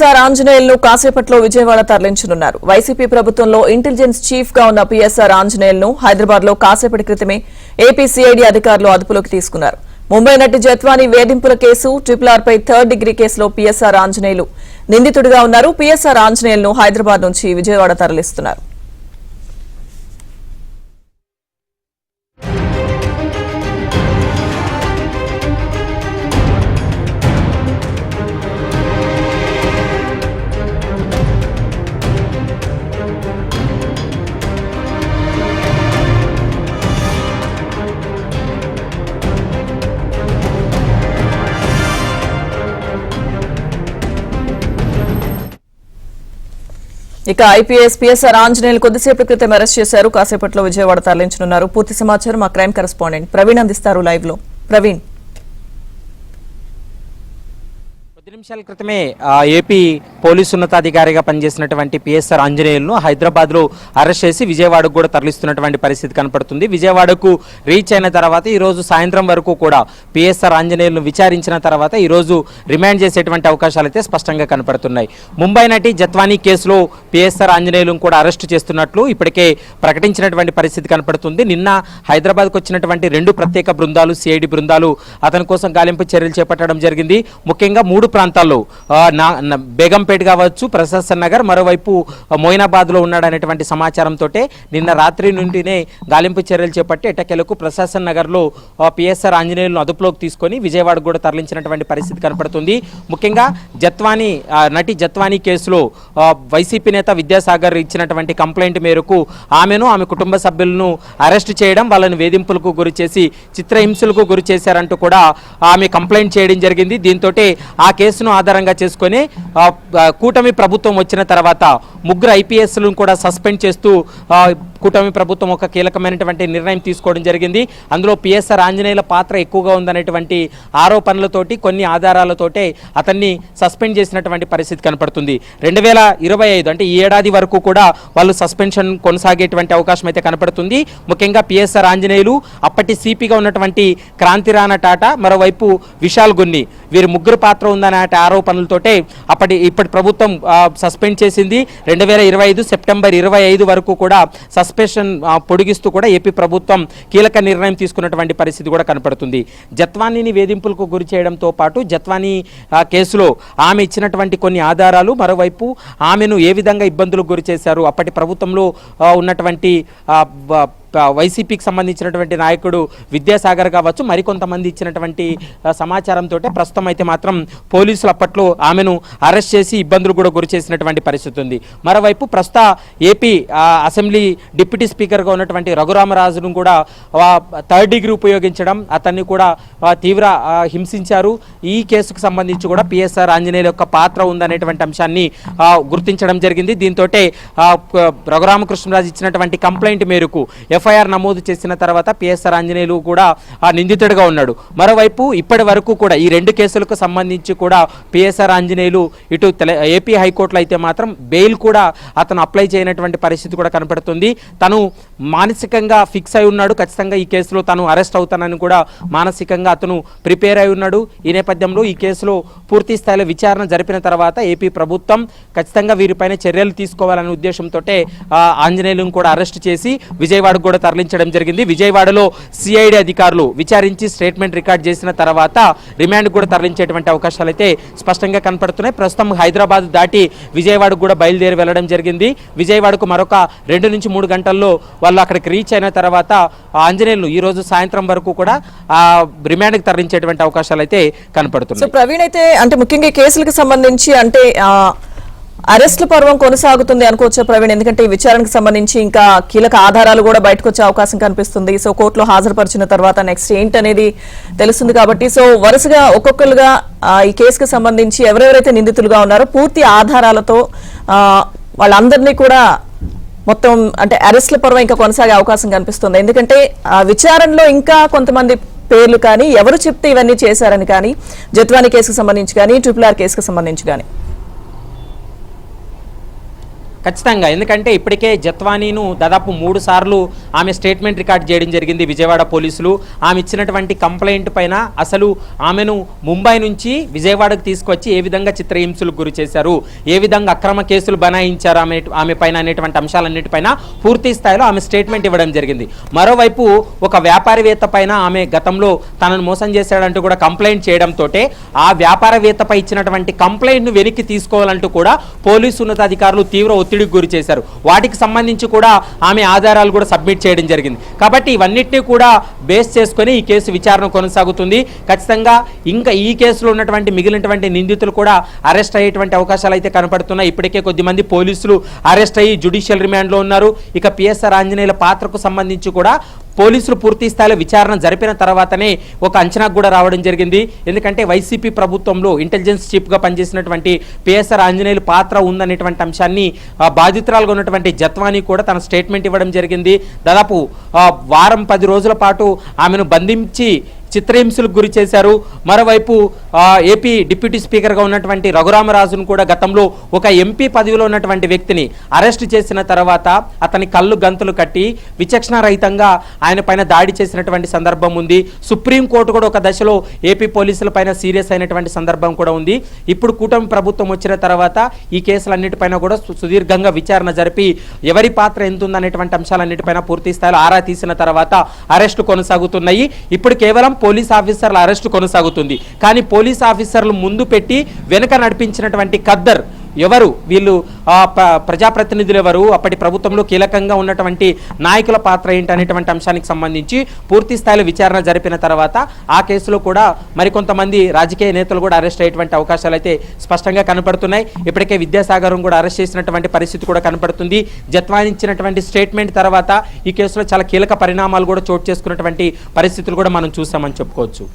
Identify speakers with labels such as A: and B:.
A: PSR ఆంజనేయులను కాసేపట్లో Vijayawada తరలించనున్నారు. YCP ప్రభుత్వంలో intelligence chief గా ఉన్న పిఎస్ఆర్ ఆంజనేయులను హైదరాబాద్ లో కాసేపటి క్రితమే ఏపీ సిఐడి అధికారులు అదుపులోకి తీసుకున్నారు. ముంబై నటి జత్వానీ వేధింపుల కేసు RRR పై 3rd డిగ్రీ కేసులో పిఎస్ఆర్ ఆంజనేయులు నిందితుడిగా ఉన్నారు. పిఎస్ఆర్ ఆంజనేయులను హైదరాబాద్ నుంచి విజయవాడ తరలిస్తున్నారు. ఇక ఐపీఎస్ పిఎస్ఆర్ ఆంజనేయులు కొద్దిసేపటి క్రితం అరెస్ట్ చేశారు. కాసేపట్లో విజయవాడ తరలించనున్నారు. పూర్తి సమాచారం మా క్రైమ్ కరెస్పాండెంట్ ప్రవీణ్ అందిస్తారు లైవ్ లో. ప్రవీణ్,
B: 10 నిమిషాల క్రితమే ఏపీ పోలీసు ఉన్నతాధికారిగా పనిచేసినటువంటి పిఎస్ఆర్ ఆంజనేయులను హైదరాబాద్లో అరెస్ట్ చేసి విజయవాడకు కూడా తరలిస్తున్నటువంటి పరిస్థితి కనపడుతుంది. విజయవాడకు రీచ్ అయిన తర్వాత ఈరోజు సాయంత్రం వరకు కూడా పిఎస్ఆర్ ఆంజనేయులను విచారించిన తర్వాత ఈరోజు రిమాండ్ చేసేటువంటి అవకాశాలు అయితే స్పష్టంగా కనపడుతున్నాయి. ముంబై నటి జత్వానీ కేసులో పిఎస్ఆర్ ఆంజనేయులను కూడా అరెస్టు చేస్తున్నట్లు ఇప్పటికే ప్రకటించినటువంటి పరిస్థితి కనపడుతుంది. నిన్న హైదరాబాద్కు వచ్చినటువంటి 2 ప్రత్యేక బృందాలు, సిఐడి బృందాలు అతని కోసం గాలింపు చర్యలు చేపట్టడం జరిగింది. ముఖ్యంగా 3 ప్రాంతాల్లో బేగంపేట కావచ్చు, ప్రశాసన్ నగర్, మరోవైపు మోయినాబాద్లో ఉన్నాడనేటువంటి సమాచారంతో నిన్న రాత్రి నుండినే గాలింపు చర్యలు చేపట్టి ఎట్టకేలకు ప్రశాసన్ నగర్లో పిఎస్ఆర్ ఆంజనేయులను అదుపులోకి తీసుకొని విజయవాడకు కూడా తరలించినటువంటి పరిస్థితి కనపడుతుంది. ముఖ్యంగా నటి జత్వానీ కేసులో వైసీపీ నేత విద్యాసాగర్ ఇచ్చినటువంటి కంప్లైంట్ మేరకు ఆమెను, ఆమె కుటుంబ సభ్యులను అరెస్ట్ చేయడం, వాళ్ళని వేధింపులకు గురి చేసి చిత్రహింసలకు గురి చేశారంటూ కూడా ఆమె కంప్లైంట్ చేయడం జరిగింది. దీంతో ఆ కేసును ఆధారంగా చేసుకొని కూటమి ప్రభుత్వం వచ్చిన తర్వాత 3 ఐపీఎస్లను కూడా సస్పెండ్ చేస్తూ కూటమి ప్రభుత్వం ఒక కీలకమైనటువంటి నిర్ణయం తీసుకోవడం జరిగింది. అందులో పిఎస్ఆర్ ఆంజనేయుల పాత్ర ఎక్కువగా ఉందనేటువంటి ఆరోపణలతోటి, కొన్ని ఆధారాలతోటే అతన్ని సస్పెండ్ చేసినటువంటి పరిస్థితి కనపడుతుంది. 2025 అంటే ఈ ఏడాది వరకు కూడా వాళ్ళు సస్పెన్షన్ కొనసాగేటువంటి అవకాశం అయితే కనపడుతుంది. ముఖ్యంగా పిఎస్ఆర్ ఆంజనేయులు, అప్పటి సిపిగా ఉన్నటువంటి క్రాంతిరాణ టాటా, మరోవైపు విశాల్ గున్ని, వీరి 3 పాత్ర ఉందనే ఆరోపణలతోటే ఇప్పటి ప్రభుత్వం సస్పెండ్ చేసింది. 2025 సెప్టెంబర్ 25 వరకు కూడా సస్పెన్షన్ పొడిగిస్తూ కూడా ఏపీ ప్రభుత్వం కీలక నిర్ణయం తీసుకున్నటువంటి పరిస్థితి కూడా కనపడుతుంది. జత్వానీని వేధింపులకు గురి చేయడంతో పాటు జత్వానీ కేసులో ఆమె ఇచ్చినటువంటి కొన్ని ఆధారాలు, మరోవైపు ఆమెను ఏ విధంగా ఇబ్బందులకు గురి చేశారు, అప్పటి ప్రభుత్వంలో ఉన్నటువంటి వైసీపీకి సంబంధించినటువంటి నాయకుడు విద్యాసాగర్ కావచ్చు, మరికొంతమంది ఇచ్చినటువంటి సమాచారంతో ప్రస్తుతం అయితే మాత్రం పోలీసులు అప్పట్లో ఆమెను అరెస్ట్ చేసి ఇబ్బందులు కూడా గురి చేసినటువంటి పరిస్థితి ఉంది. మరోవైపు ప్రస్తుత ఏపీ అసెంబ్లీ డిప్యూటీ స్పీకర్గా ఉన్నటువంటి రఘురామరాజును కూడా 3rd డిగ్రీ ఉపయోగించడం, అతన్ని కూడా తీవ్ర హింసించారు. ఈ కేసుకు సంబంధించి కూడా పిఎస్ఆర్ ఆంజనేయుల యొక్క పాత్ర ఉందనేటువంటి అంశాన్ని గుర్తించడం జరిగింది. దీంతో రఘురామకృష్ణరాజు ఇచ్చినటువంటి కంప్లైంట్ మేరకు ఎఫ్ఐఆర్ నమోదు చేసిన తర్వాత పిఎస్ఆర్ ఆంజనేయులు కూడా నిందితుడిగా ఉన్నాడు. మరోవైపు ఇప్పటి వరకు కూడా ఈ 2 కేసులకు సంబంధించి కూడా పిఎస్ఆర్ ఆంజనేయులు ఇటు ఏపీ హైకోర్టులో అయితే మాత్రం బెయిల్ కూడా అతను అప్లై చేయనటువంటి పరిస్థితి కూడా కనపడుతుంది. తను మానసికంగా ఫిక్స్ అయి ఉన్నాడు, ఖచ్చితంగా ఈ కేసులో తను అరెస్ట్ అవుతానని కూడా మానసికంగా అతను ప్రిపేర్ అయి ఉన్నాడు. ఈ నేపథ్యంలో ఈ కేసులో పూర్తి స్థాయిలో విచారణ జరిపిన తర్వాత ఏపీ ప్రభుత్వం ఖచ్చితంగా వీరిపైన చర్యలు తీసుకోవాలనే ఉద్దేశంతో ఆంజనేయులను కూడా అరెస్ట్ చేసి విజయవాడ కూడా తరలించడం జరిగింది. విజయవాడలో సిఐడి అధికారులు విచారించి స్టేట్మెంట్ రికార్డ్ చేసిన తర్వాత రిమాండ్ కూడా తరలించేటువంటి అవకాశాలు అయితే స్పష్టంగా కనపడుతున్నాయి. ప్రస్తుతం హైదరాబాద్ దాటి విజయవాడ కూడా బయలుదేరి వెళ్లడం జరిగింది. విజయవాడకు మరొక 2 నుంచి 3 గంటల్లో వాళ్ళు అక్కడికి రీచ్ అయిన తర్వాత ఆంజనేయులు ఈ రోజు సాయంత్రం వరకు కూడా రిమాండ్కి తరలించేటువంటి అవకాశాలు అయితే కనపడుతున్నాయి.
A: సో ప్రవీణ్, అయితే అంటే ముఖ్యంగా కేసులకు సంబంధించి అంటే అరెస్టుల పర్వం కొనసాగుతుంది అనుకోవచ్చా ప్రవీణ్? ఎందుకంటే ఈ విచారణకు సంబంధించి ఇంకా కీలక ఆధారాలు కూడా బయటకు వచ్చే అవకాశం కనిపిస్తుంది. సో కోర్టులో హాజరుపరిచిన తర్వాత నెక్స్ట్ ఏంటనేది తెలుస్తుంది కాబట్టి సో వరుసగా ఒక్కొక్కరుగా ఈ కేసుకు సంబంధించి ఎవరెవరైతే నిందితులుగా ఉన్నారో పూర్తి ఆధారాలతో వాళ్ళందరినీ కూడా మొత్తం అంటే అరెస్టుల పర్వం ఇంకా కొనసాగే అవకాశం కనిపిస్తుంది. ఎందుకంటే విచారణలో ఇంకా కొంతమంది పేర్లు కానీ ఎవరు చెప్తే ఇవన్నీ చేశారని కానీ, జత్వానీ కేసుకు సంబంధించి కానీ, RRR కేసుకు సంబంధించి కానీ
B: ఖచ్చితంగా, ఎందుకంటే ఇప్పటికే జత్వానీను దాదాపు 3 సార్లు ఆమె స్టేట్మెంట్ రికార్డ్ చేయడం జరిగింది విజయవాడ పోలీసులు. ఆమె ఇచ్చినటువంటి కంప్లైంట్ పైన అసలు ఆమెను ముంబై నుంచి విజయవాడకు తీసుకొచ్చి ఏ విధంగా చిత్రహింసలకు గురి చేశారు, ఏ విధంగా అక్రమ కేసులు బనాయించారు ఆమె పైన అనేటువంటి అంశాలన్నిటిపైన పూర్తి స్థాయిలో ఆమె స్టేట్మెంట్ ఇవ్వడం జరిగింది. మరోవైపు ఒక వ్యాపారవేత్త పైన ఆమె గతంలో తనను మోసం చేశాడంటూ కూడా కంప్లైంట్ చేయడంతో ఆ వ్యాపారవేత్తపై ఇచ్చినటువంటి కంప్లైంట్ను వెనక్కి తీసుకోవాలంటూ కూడా పోలీసు ఉన్నతాధికారులు తీవ్ర ఒత్తిడికి గురి చేశారు. వాటికి సంబంధించి కూడా ఆమె ఆధారాలు కూడా సబ్మిట్ చేయడం జరిగింది. కాబట్టి ఇవన్నిటినీ కూడా బేస్ చేసుకొని ఈ కేసు విచారణ కొనసాగుతుంది. ఖచ్చితంగా ఇంకా ఈ కేసులో ఉన్నటువంటి మిగిలినటువంటి నిందితులు కూడా అరెస్ట్ అయ్యేటువంటి అవకాశాలు అయితే కనపడుతున్నాయి. ఇప్పటికే కొద్దిమంది పోలీసులు అరెస్ట్ అయ్యి జ్యుడిషియల్ రిమాండ్లో ఉన్నారు. ఇక పిఎస్ఆర్ ఆంజనేయుల పాత్రకు సంబంధించి కూడా పోలీసులు పూర్తి స్థాయిలో విచారణ జరిపిన తర్వాతనే ఒక అంచనాకు కూడా రావడం జరిగింది. ఎందుకంటే వైసీపీ ప్రభుత్వంలో ఇంటెలిజెన్స్ చీఫ్గా పనిచేసినటువంటి పిఎస్ఆర్ ఆంజనేయులు పాత్ర ఉందనేటువంటి అంశాన్ని బాధితురాలుగా ఉన్నటువంటి జత్వానీ కూడా తన స్టేట్మెంట్ ఇవ్వడం జరిగింది. దాదాపు వారం 10 రోజుల పాటు ఆమెను బంధించి చిత్రహింసలకు గురి చేశారు. మరోవైపు ఏపీ డిప్యూటీ స్పీకర్గా ఉన్నటువంటి రఘురామరాజును కూడా గతంలో ఒక ఎంపీ పదవిలో ఉన్నటువంటి వ్యక్తిని అరెస్ట్ చేసిన తర్వాత అతని కళ్ళు గంతులు కట్టి విచక్షణారహితంగా ఆయన పైన దాడి చేసినటువంటి సందర్భం ఉంది. సుప్రీంకోర్టు కూడా ఒక దశలో ఏపీ పోలీసుల పైన సీరియస్ అయినటువంటి సందర్భం కూడా ఉంది. ఇప్పుడు కూటమి ప్రభుత్వం వచ్చిన తర్వాత ఈ కేసులన్నిటిపైన కూడా సుదీర్ఘంగా విచారణ జరిపి ఎవరి పాత్ర ఎంత ఉందనేటువంటి అంశాలన్నిటిపైన పూర్తి స్థాయిలో ఆరా తీసిన తర్వాత అరెస్టు కొనసాగుతున్నాయి. ఇప్పుడు కేవలం పోలీస్ ఆఫీసర్ల అరెస్టు కొనసాగుతుంది. కానీ పోలీస్ ఆఫీసర్లు ముందు పెట్టి వెనుక నడిపించినటువంటి ఖద్దర్ ఎవరు, వీళ్ళు ప్రజాప్రతినిధులు ఎవరు, అప్పటి ప్రభుత్వంలో కీలకంగా ఉన్నటువంటి నాయకుల పాత్ర ఏంటి అనేటువంటి అంశానికి సంబంధించి పూర్తి స్థాయిలో విచారణ జరిపిన తర్వాత ఆ కేసులో కూడా మరికొంతమంది రాజకీయ నేతలు కూడా అరెస్ట్ అయ్యేటువంటి అవకాశాలు అయితే స్పష్టంగా కనపడుతున్నాయి. ఇప్పటికే విద్యాసాగరం కూడా అరెస్ట్ చేసినటువంటి పరిస్థితి కూడా కనపడుతుంది. జత్వానీ ఇచ్చినటువంటి స్టేట్మెంట్ తర్వాత ఈ కేసులో చాలా కీలక పరిణామాలు కూడా చోటు చేసుకున్నటువంటి పరిస్థితులు కూడా మనం చూసామని చెప్పుకోవచ్చు.